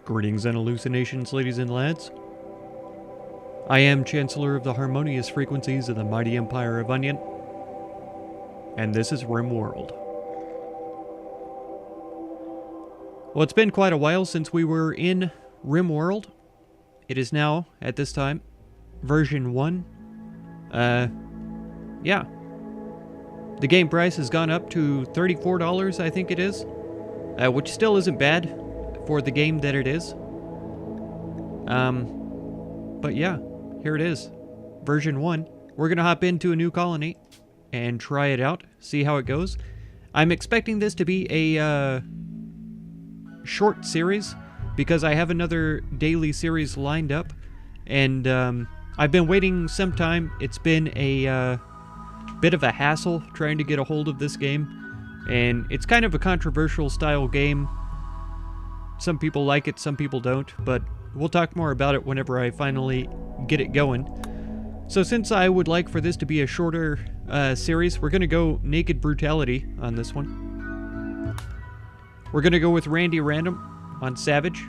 Greetings and hallucinations, ladies and lads. I am Chancellor of the harmonious frequencies of the mighty empire of Onion, and this is Rimworld. Well, it's been quite a while since we were in Rimworld. It is now, at this time, version 1. Yeah. The game price has gone up to $34, I think it is, which still isn't bad for the game that it is. But yeah, here it is. Version 1. We're gonna hop into a new colony and try it out, see how it goes. I'm expecting this to be a short series because I have another daily series lined up, and I've been waiting some time. It's been a bit of a hassle trying to get a hold of this game, and it's kind of a controversial style game. Some people like it, some people don't, but we'll talk more about it whenever I finally get it going. So since I would like for this to be a shorter series, we're going to go Naked Brutality on this one. We're going to go with Randy Random on Savage.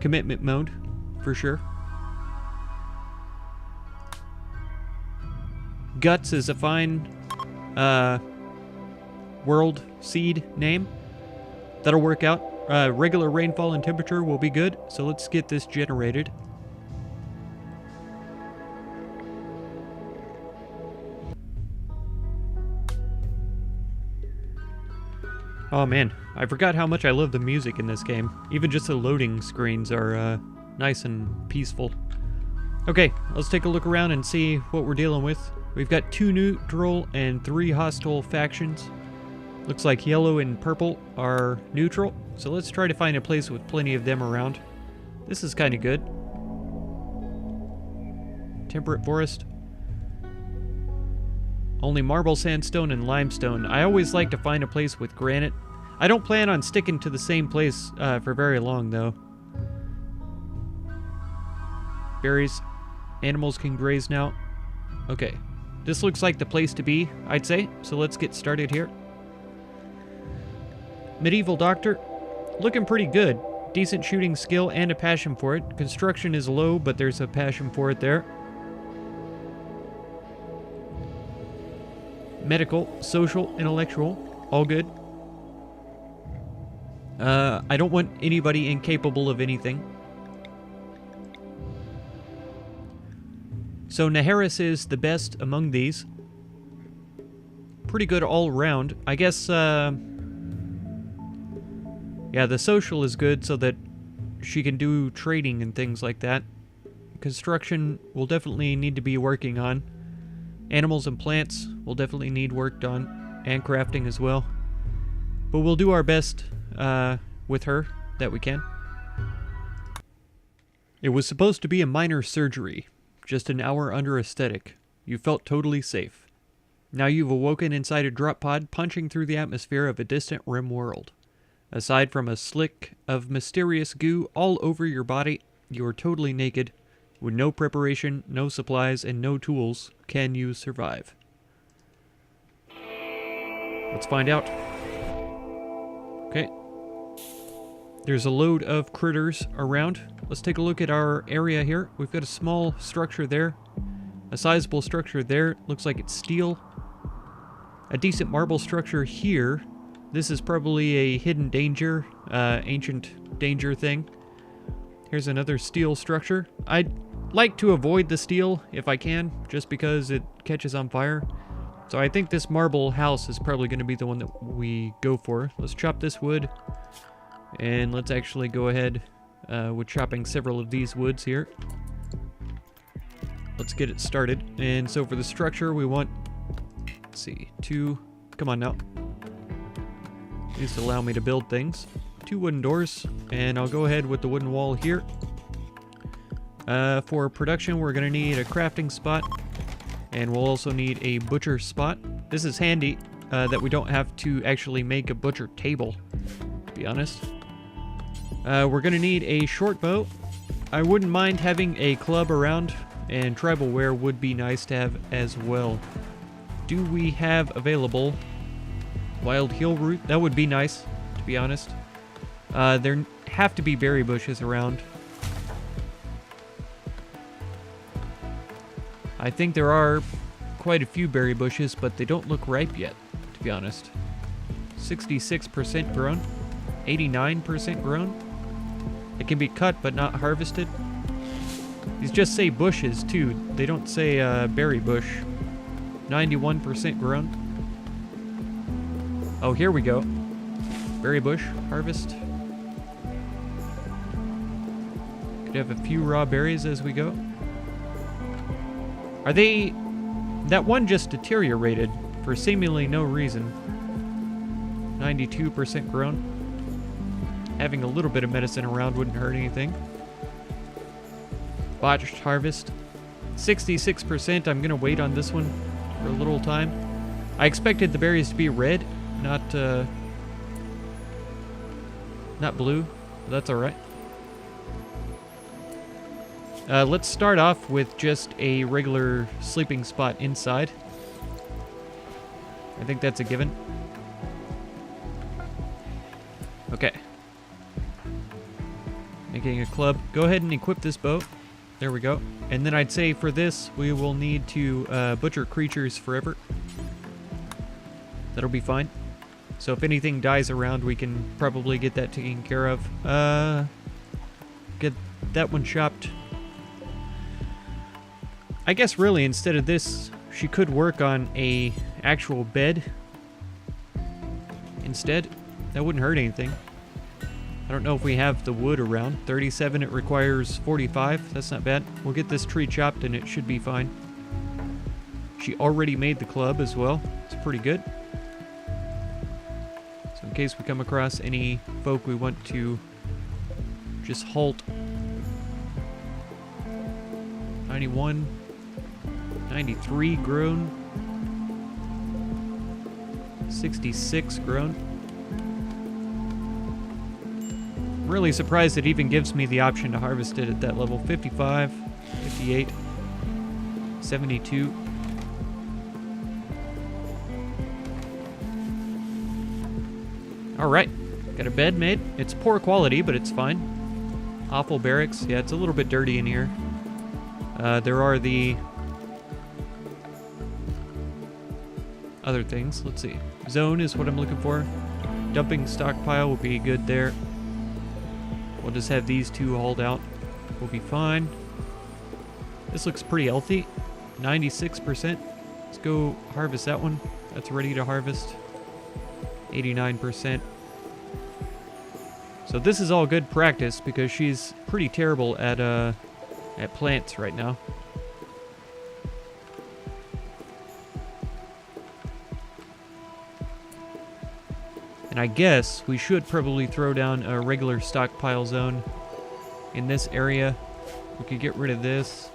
Commitment mode, for sure. Guts is a fine world seed name. That'll work out. Regular rainfall and temperature will be good, so let's get this generated. Oh man, I forgot how much I love the music in this game. Even just the loading screens are nice and peaceful. Okay, let's take a look around and see what we're dealing with. We've got 2 neutral and 3 hostile factions. Looks like yellow and purple are neutral, so let's try to find a place with plenty of them around. This is kind of good. Temperate forest. Only marble, sandstone, and limestone. I always like to find a place with granite. I don't plan on sticking to the same place for very long, though. Berries. Animals can graze now. Okay. This looks like the place to be, I'd say, so let's get started here. Medieval Doctor, looking pretty good. Decent shooting skill and a passion for it. Construction is low, but there's a passion for it there. Medical, social, intellectual, all good. I don't want anybody incapable of anything. So Naharis is the best among these. Pretty good all around. I guess, yeah, the social is good so that she can do trading and things like that. Construction will definitely need to be working on. Animals and plants will definitely need worked on. And crafting as well. But we'll do our best with her that we can. It was supposed to be a minor surgery. Just an hour under aesthetic. You felt totally safe. Now you've awoken inside a drop pod punching through the atmosphere of a distant rim world. Aside from a slick of mysterious goo all over your body, you are totally naked. With no preparation, no supplies, and no tools, can you survive? Let's find out. Okay. There's a load of critters around. Let's take a look at our area here. We've got a small structure there. A sizable structure there. Looks like it's steel. A decent marble structure here. This is probably a hidden danger, ancient danger thing. Here's another steel structure. I'd like to avoid the steel if I can, just because it catches on fire. So I think this marble house is probably going to be the one that we go for. Let's chop this wood. And let's actually go ahead with chopping several of these woods here. Let's get it started. And so for the structure, we want, let's see, 2, come on now. Please allow me to build things. 2 wooden doors, and I'll go ahead with the wooden wall here. For production, we're going to need a crafting spot, and we'll also need a butcher spot. This is handy that we don't have to actually make a butcher table, to be honest. We're going to need a short bow. I wouldn't mind having a club around, and tribal wear would be nice to have as well. Do we have available wild heal root? That would be nice, to be honest. There have to be berry bushes around. I think there are quite a few berry bushes, but they don't look ripe yet, to be honest. 66% grown. 89% grown. It can be cut but not harvested. These just say bushes too. They don't say berry bush. 91% grown. Oh, here we go. Berry bush harvest. Could have a few raw berries as we go. Are they... That one just deteriorated for seemingly no reason. 92% grown. Having a little bit of medicine around wouldn't hurt anything. Botched harvest. 66%. I'm gonna wait on this one for a little time. I expected the berries to be red, not blue. But that's alright. Let's start off with just a regular sleeping spot inside. I think that's a given. Okay. Making a club. Go ahead and equip this bow. There we go. And then I'd say for this, we will need to butcher creatures forever. That'll be fine. So if anything dies around, we can probably get that taken care of. Get that one chopped. I guess really instead of this, she could work on a actual bed instead. That wouldn't hurt anything. I don't know if we have the wood around. 37, it requires 45. That's not bad. We'll get this tree chopped and it should be fine. She already made the club as well. It's pretty good. So in case we come across any folk we want to just halt. 91. 93 grown. 66 grown. I'm really surprised it even gives me the option to harvest it at that level. 55, 58, 72. Alright, got a bed made. It's poor quality, but it's fine. Awful barracks. Yeah, it's a little bit dirty in here. There are the other things. Let's see. Zone is what I'm looking for. Dumping stockpile will be good there. We'll just have these two hauled out. We'll be fine. This looks pretty healthy. 96%. Let's go harvest that one. That's ready to harvest. 89%. So this is all good practice because she's pretty terrible at plants right now. And I guess we should probably throw down a regular stockpile zone in this area. We could get rid of this.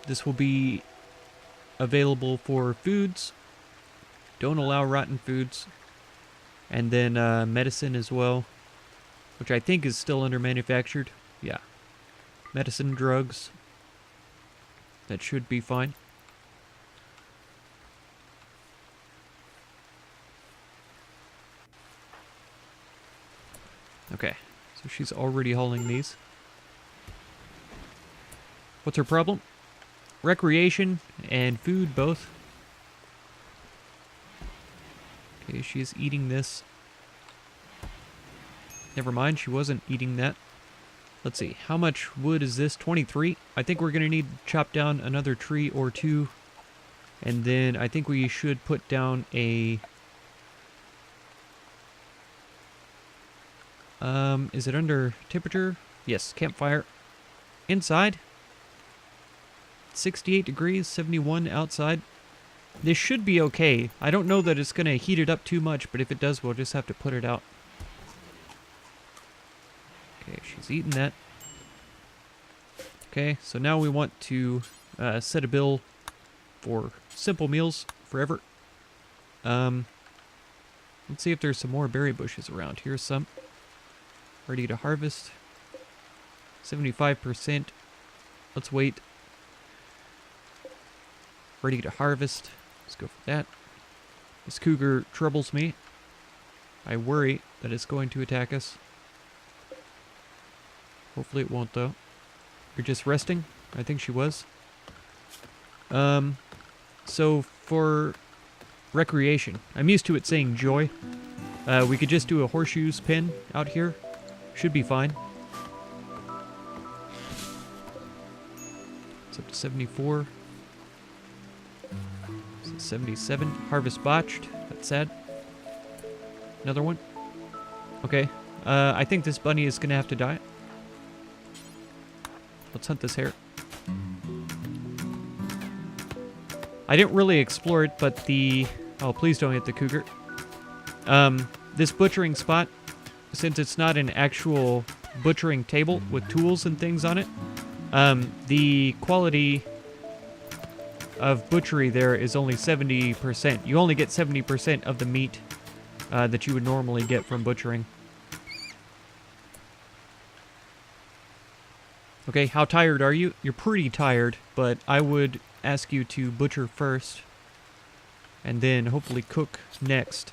This will be available for foods. Don't allow rotten foods. And then medicine as well, which I think is still under manufactured. Yeah. Medicine, drugs. That should be fine. Okay, so she's already hauling these. What's her problem? Recreation and food, both. Okay, she is eating this. Never mind, she wasn't eating that. Let's see, how much wood is this? 23. I think we're going to need to chop down another tree or two. And then I think we should put down a... is it under temperature? Yes, campfire. Inside. 68 degrees, 71 outside. This should be okay. I don't know that it's going to heat it up too much, but if it does, we'll just have to put it out. Okay, she's eating that. Okay, so now we want to set a bill for simple meals forever. Let's see if there's some more berry bushes around. Here's some. Ready to harvest. 75%. Let's wait. Ready to harvest. Let's go for that. This cougar troubles me. I worry that it's going to attack us. Hopefully it won't, though. You're just resting? I think she was. So for recreation, I'm used to it saying joy. We could just do a horseshoe spin out here. Should be fine. It's up to 74. It's 77. Harvest botched. That's sad. Another one. Okay. I think this bunny is gonna have to die. Let's hunt this hare. I didn't really explore it, but the... Oh, please don't hit the cougar. This butchering spot, since it's not an actual butchering table with tools and things on it, the quality of butchery there is only 70%. You only get 70% of the meat that you would normally get from butchering. Okay, how tired are you? You're pretty tired, but I would ask you to butcher first, and then hopefully cook next.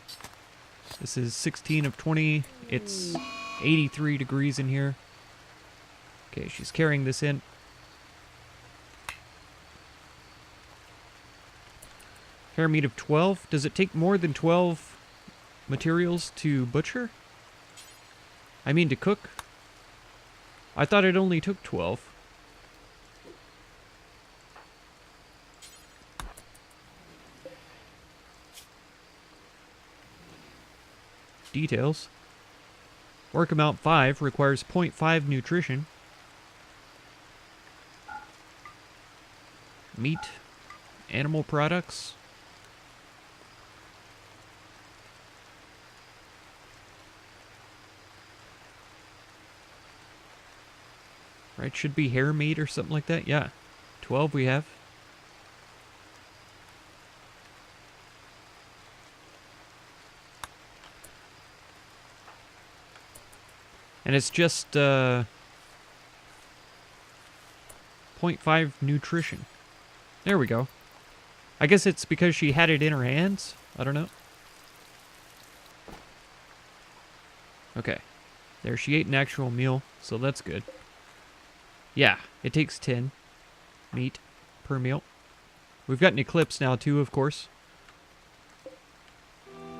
This is 16 of 20. It's 83 degrees in here. Okay, she's carrying this in. Hare meat of 12. Does it take more than 12 materials to butcher? I mean to cook? I thought it only took 12. Details. Work amount 5 requires 0.5 nutrition. Meat. Animal products. Right, should be hare meat or something like that. Yeah. 12 we have. And it's just 0.5 nutrition. There we go. I guess it's because she had it in her hands. I don't know. Okay. There, she ate an actual meal, so that's good. Yeah, it takes 10 meat per meal. We've got an eclipse now too, of course.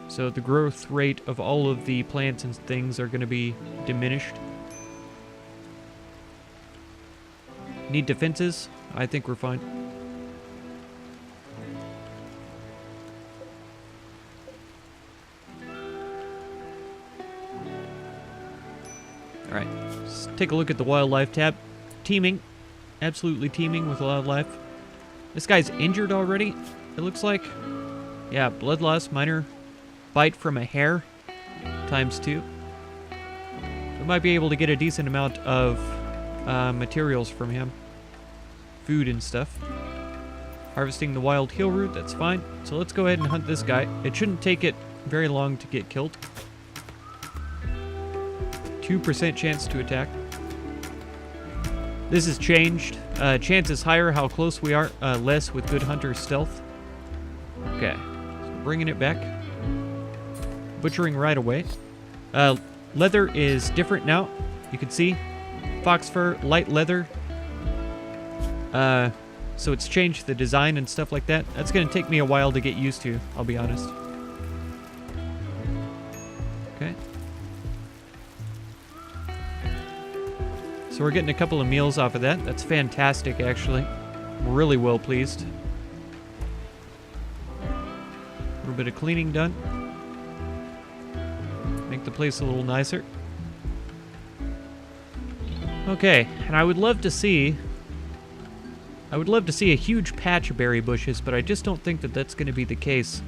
So the growth rate of all of the plants and things are going to be diminished. Need defenses? I think we're fine. Alright, let's take a look at the wildlife tab. Teeming. Absolutely teeming with wildlife. This guy's injured already, it looks like. Yeah, blood loss, minor bite from a hare, ×2. We might be able to get a decent amount of materials from him. Food and stuff. Harvesting the wild heel root, that's fine. So let's go ahead and hunt this guy. It shouldn't take it very long to get killed. 2% chance to attack. This has changed. Chance is higher how close we are, less with good hunter stealth. Okay, so bringing it back. Butchering right away. Leather is different now. You can see. Fox fur, light leather. So it's changed the design and stuff like that. That's going to take me a while to get used to, I'll be honest. Okay. So we're getting a couple of meals off of that. That's fantastic, actually. I'm really well pleased. A little bit of cleaning done. Make the place a little nicer. Okay, and I would love to see a huge patch of berry bushes, but I just don't think that that's going to be the case.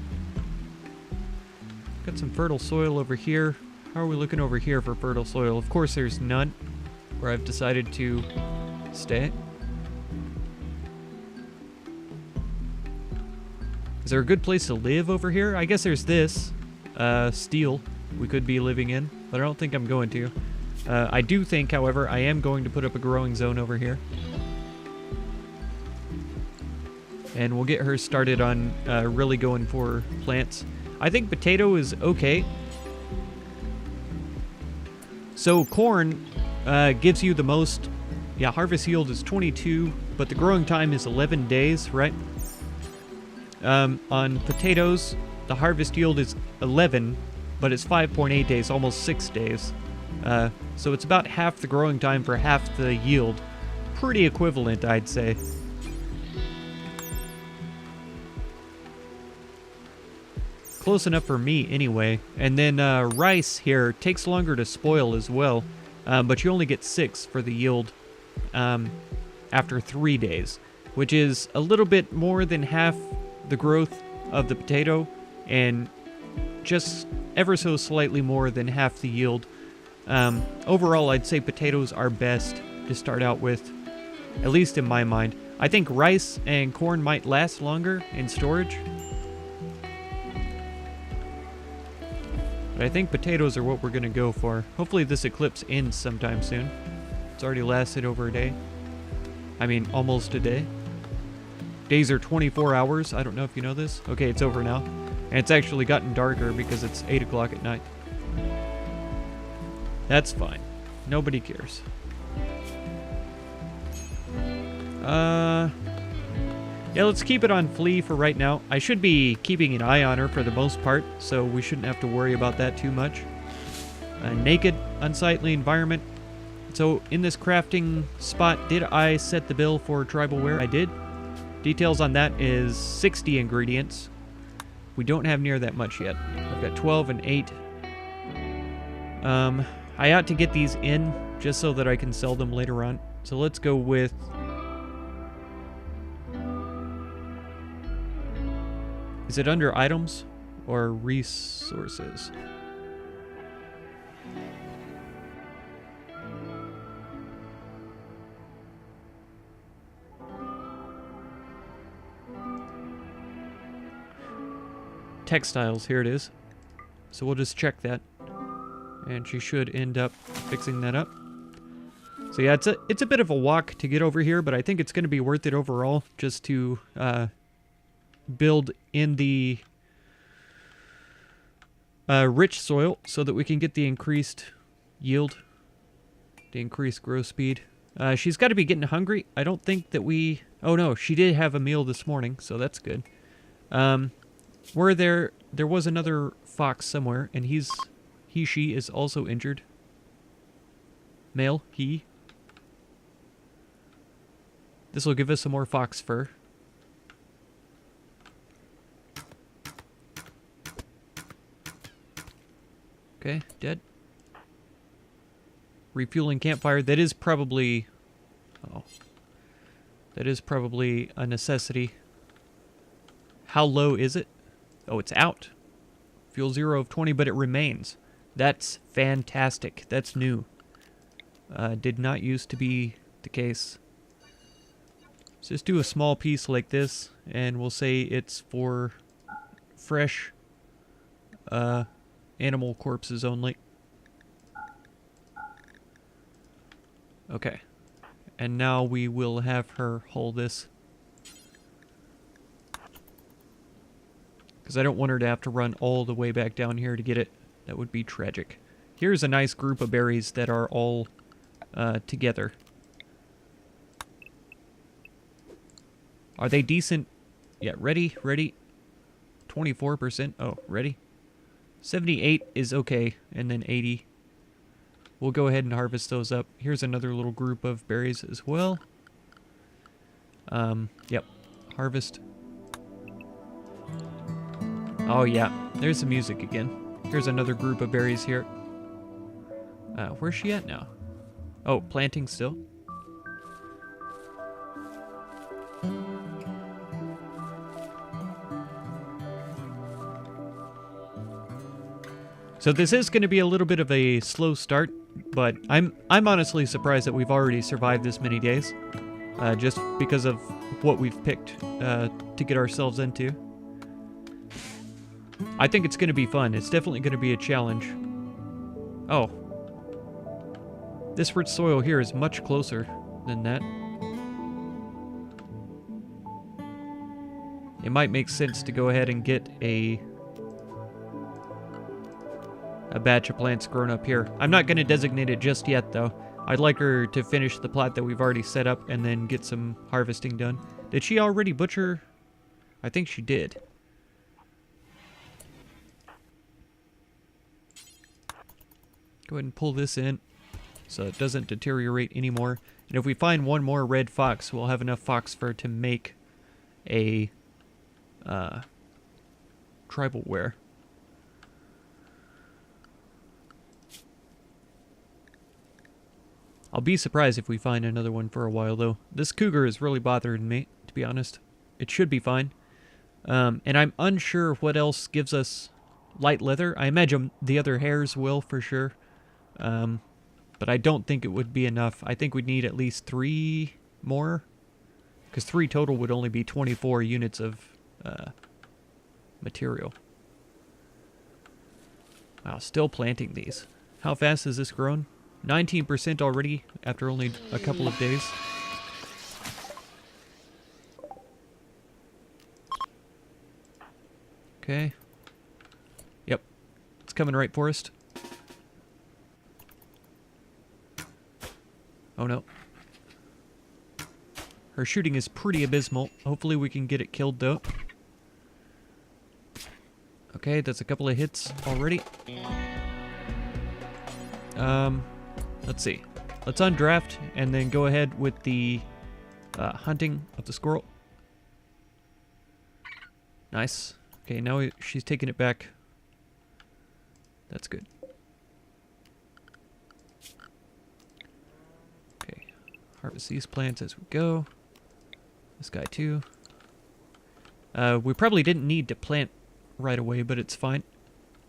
Got some fertile soil over here. How are we looking over here for fertile soil? Of course there's none, where I've decided to stay. Is there a good place to live over here? I guess there's this. Steel we could be living in, but I don't think I'm going to. I do think, however, I am going to put up a growing zone over here. And we'll get her started on really going for plants. I think potato is okay. So corn gives you the most. Yeah, harvest yield is 22, but the growing time is 11 days, right? On potatoes, the harvest yield is 11, but it's 5.8 days, almost 6 days. So it's about half the growing time for half the yield. Pretty equivalent, I'd say. Close enough for me, anyway. And then rice here takes longer to spoil as well, but you only get 6 for the yield after 3 days, which is a little bit more than half the growth of the potato, and just ever so slightly more than half the yield. Overall, I'd say potatoes are best to start out with, at least in my mind. I think rice and corn might last longer in storage, but I think potatoes are what we're going to go for. Hopefully this eclipse ends sometime soon. It's already lasted over a day. I mean, almost a day. Days are 24 hours. I don't know if you know this. Okay, it's over now. And it's actually gotten darker because it's 8 o'clock at night. That's fine. Nobody cares. Yeah, let's keep it on Flea for right now. I should be keeping an eye on her for the most part, so we shouldn't have to worry about that too much. Naked, unsightly environment. So in this crafting spot, did I set the bill for tribal wear? I did. Details on that is 60 ingredients. We don't have near that much yet. I've got 12 and 8. I ought to get these in just so that I can sell them later on. So let's go with... Is it under items or resources? Textiles, here it is. So we'll just check that. And she should end up fixing that up. So yeah, it's a bit of a walk to get over here, but I think it's going to be worth it overall just to build in the rich soil so that we can get the increased yield, the increased growth speed. She's got to be getting hungry. I don't think that we... Oh no, she did have a meal this morning, so that's good. There was another fox somewhere, and she is also injured. Male, he. This will give us some more fox fur. Okay, dead. Refueling campfire. That is probably... Oh. That is probably a necessity. How low is it? Oh, it's out. Fuel 0 of 20, but it remains. That's fantastic. That's new. Did not used to be the case. So just do a small piece like this, and we'll say it's for fresh animal corpses only. Okay. And now we will have her haul this. Because I don't want her to have to run all the way back down here to get it. That would be tragic. Here's a nice group of berries that are all together. Are they decent? Yeah, ready. 24%. Oh, ready. 78 is okay, and then 80. We'll go ahead and harvest those up. Here's another little group of berries as well. Yep. Harvest. Oh, yeah. There's the music again. Here's another group of berries here. Where's she at now? Oh, planting still. So this is going to be a little bit of a slow start, but I'm honestly surprised that we've already survived this many days, just because of what we've picked to get ourselves into. I think it's going to be fun. It's definitely going to be a challenge. Oh. This rich soil here is much closer than that. It might make sense to go ahead and get a a batch of plants grown up here. I'm not going to designate it just yet, though. I'd like her to finish the plot that we've already set up and then get some harvesting done. Did she already butcher? I think she did. Go ahead and pull this in so it doesn't deteriorate anymore. And if we find one more red fox, we'll have enough fox fur to make a tribal wear. I'll be surprised if we find another one for a while, though. This cougar is really bothering me, to be honest. It should be fine. And I'm unsure what else gives us light leather. I imagine the other hares will, for sure. But I don't think it would be enough. I think we'd need at least 3 more. Because 3 total would only be 24 units of material. Wow, still planting these. How fast has this grown? 19% already after only a couple of days. Okay. Yep. It's coming right for us. Oh no. Her shooting is pretty abysmal. Hopefully we can get it killed though. Okay, that's a couple of hits already. Let's see. Let's undraft and then go ahead with the hunting of the squirrel. Nice. Okay, now she's taking it back. That's good. Okay, harvest these plants as we go. This guy too. We probably didn't need to plant right away, but it's fine.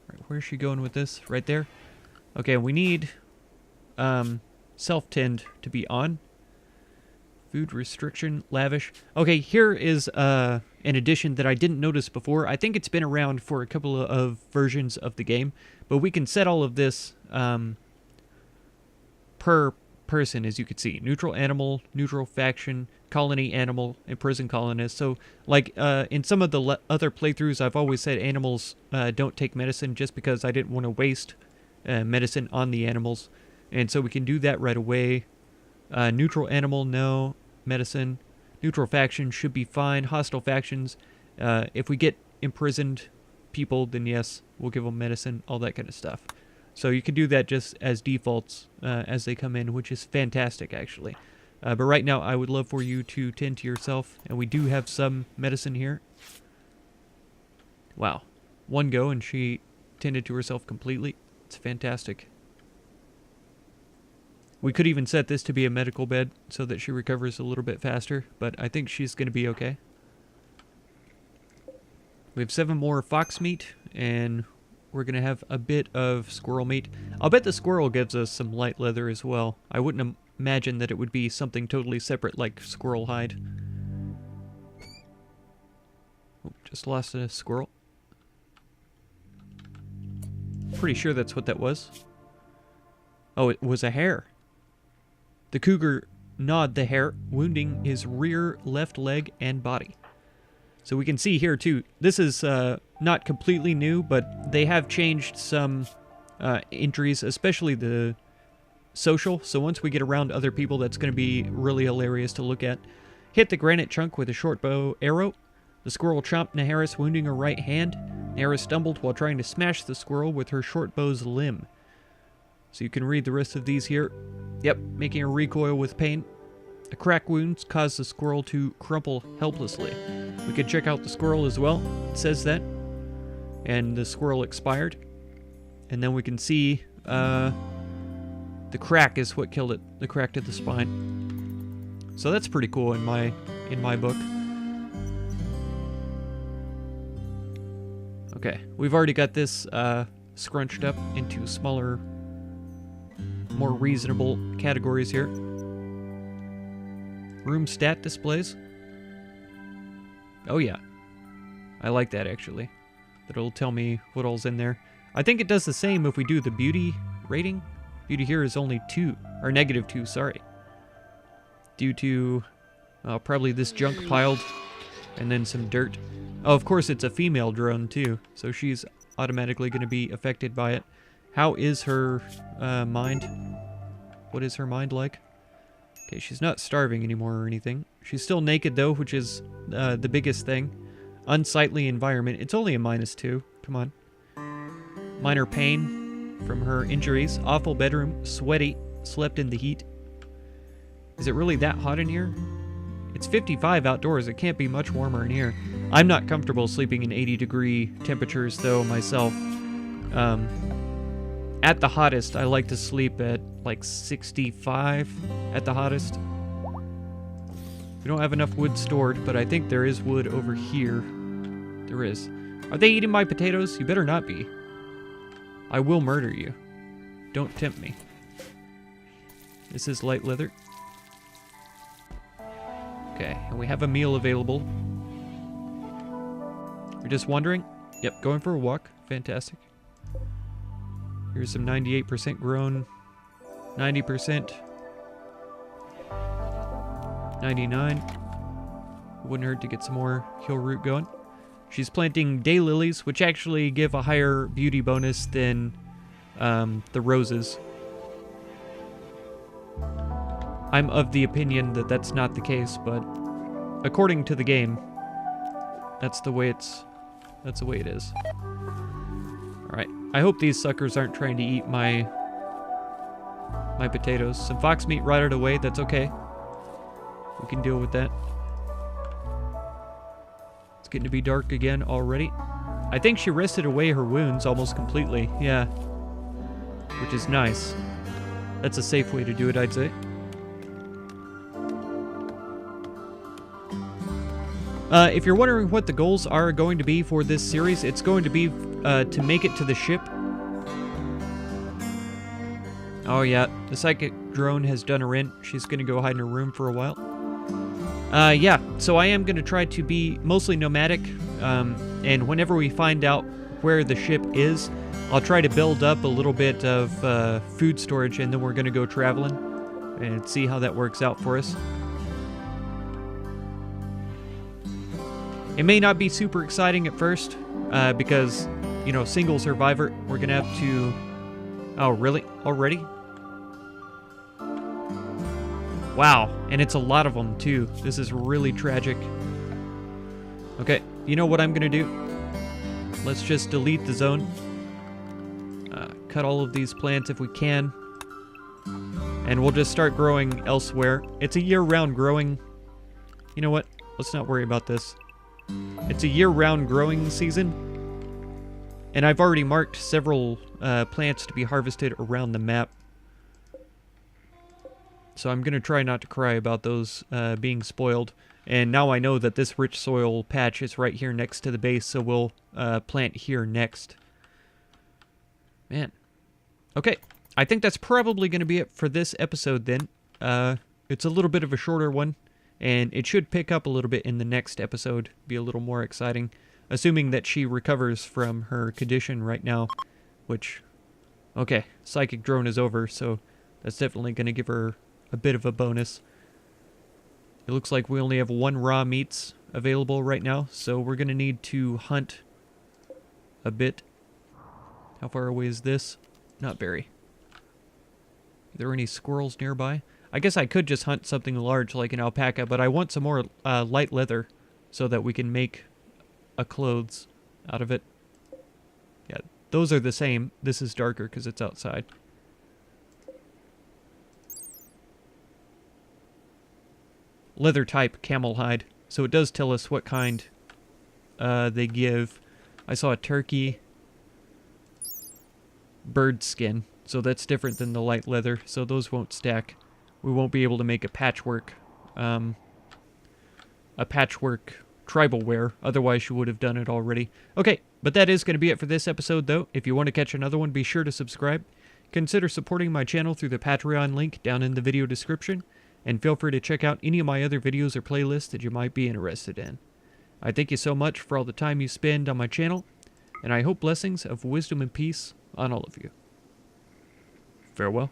All right, where's she going with this? Right there? Okay, we need self-tend to be on. Food restriction, lavish. Okay, here is an addition that I didn't notice before. I think it's been around for a couple of versions of the game, but we can set all of this per person, as you can see. Neutral animal, neutral faction, colony animal, and prison colonist. So, like, in some of the other playthroughs, I've always said animals don't take medicine just because I didn't want to waste medicine on the animals. And so we can do that right away. Neutral animal, no. Medicine. Neutral faction should be fine. Hostile factions, if we get imprisoned people, then yes, we'll give them medicine, all that kind of stuff. So you can do that just as defaults as they come in, which is fantastic, actually. But right now, I would love for you to tend to yourself, and we do have some medicine here. Wow. One go, and she tended to herself completely. It's fantastic. We could even set this to be a medical bed so that she recovers a little bit faster, but I think she's going to be okay. We have 7 more fox meat, and we're going to have a bit of squirrel meat. I'll bet the squirrel gives us some light leather as well. I wouldn't imagine that it would be something totally separate like squirrel hide. Oh, just lost a squirrel. Pretty sure that's what that was. Oh, it was a hare. The cougar gnawed the hare, wounding his rear left leg and body. So we can see here too, this is not completely new, but they have changed some entries, especially the social. So once we get around other people, that's going to be really hilarious to look at. Hit the granite chunk with a short bow arrow. The squirrel chomped Naharis, wounding her right hand. Naharis stumbled while trying to smash the squirrel with her short bow's limb. So you can read the rest of these here. Yep, making a recoil with pain. The crack wounds caused the squirrel to crumple helplessly. We could check out the squirrel as well. It says that. And the squirrel expired. And then we can see the crack is what killed it. The crack to the spine. So that's pretty cool in my book. Okay, we've already got this scrunched up into smaller, more reasonable categories here. Room stat displays. Oh yeah. I like that actually. That'll tell me what all's in there. I think it does the same if we do the beauty rating. Beauty here is only 2, or -2, sorry. Due to probably this junk piled and then some dirt. Oh, of course it's a female drone too, so she's automatically going to be affected by it. How is her mind? What is her mind like? Okay, she's not starving anymore or anything. She's still naked though, which is the biggest thing. Unsightly environment. It's only a -2. Come on. Minor pain from her injuries. Awful bedroom. Sweaty. Slept in the heat. Is it really that hot in here? It's 55 outdoors. It can't be much warmer in here. I'm not comfortable sleeping in 80-degree temperatures though myself. At the hottest, I like to sleep at like 65 at the hottest. We don't have enough wood stored, but I think there is wood over here. There is. Are they eating my potatoes? You better not be. I will murder you. Don't tempt me. This is light leather. Okay, and we have a meal available. You're just wondering? Yep, going for a walk. Fantastic. Here's some 98% grown. 90%. 99. Wouldn't hurt to get some more hill root going. She's planting daylilies, which actually give a higher beauty bonus than the roses. I'm of the opinion that that's not the case, but according to the game, that's the way it is. All right. I hope these suckers aren't trying to eat my potatoes. Some fox meat rotted away. That's okay. We can deal with that. It's getting to be dark again already. I think she rested away her wounds almost completely. Yeah. Which is nice. That's a safe way to do it, I'd say. If you're wondering what the goals are going to be for this series, it's going to be to make it to the ship. Oh yeah, the psychic drone has done her in. She's going to go hide in her room for a while. Yeah, so I am going to try to be mostly nomadic, and whenever we find out where the ship is, I'll try to build up a little bit of food storage, and then we're going to go traveling and see how that works out for us. It may not be super exciting at first, because, you know, single survivor, we're going to have to... Oh, really? Already? Wow, and it's a lot of them, too. This is really tragic. Okay, you know what I'm going to do? Let's just delete the zone. Cut all of these plants if we can. And we'll just start growing elsewhere. It's a year-round growing... You know what? Let's not worry about this. It's a year-round growing season, and I've already marked several plants to be harvested around the map. So I'm going to try not to cry about those being spoiled. And now I know that this rich soil patch is right here next to the base, so we'll plant here next. Man. Okay, I think that's probably going to be it for this episode then. It's a little bit of a shorter one. And it should pick up a little bit in the next episode, be a little more exciting. Assuming that she recovers from her condition right now, which, okay, psychic drone is over, so that's definitely going to give her a bit of a bonus. It looks like we only have 1 raw meats available right now, so we're going to need to hunt a bit. How far away is this? Not very. Are there any squirrels nearby? I guess I could just hunt something large like an alpaca, but I want some more light leather so that we can make a clothes out of it. Yeah, those are the same. This is darker because it's outside. Leather type, camel hide. So it does tell us what kind they give. I saw a turkey. Bird skin. So that's different than the light leather, so those won't stack. We won't be able to make a patchwork tribal wear. Otherwise, you would have done it already. Okay, but that is going to be it for this episode, though. If you want to catch another one, be sure to subscribe. Consider supporting my channel through the Patreon link down in the video description. And feel free to check out any of my other videos or playlists that you might be interested in. I thank you so much for all the time you spend on my channel. And I hope blessings of wisdom and peace on all of you. Farewell.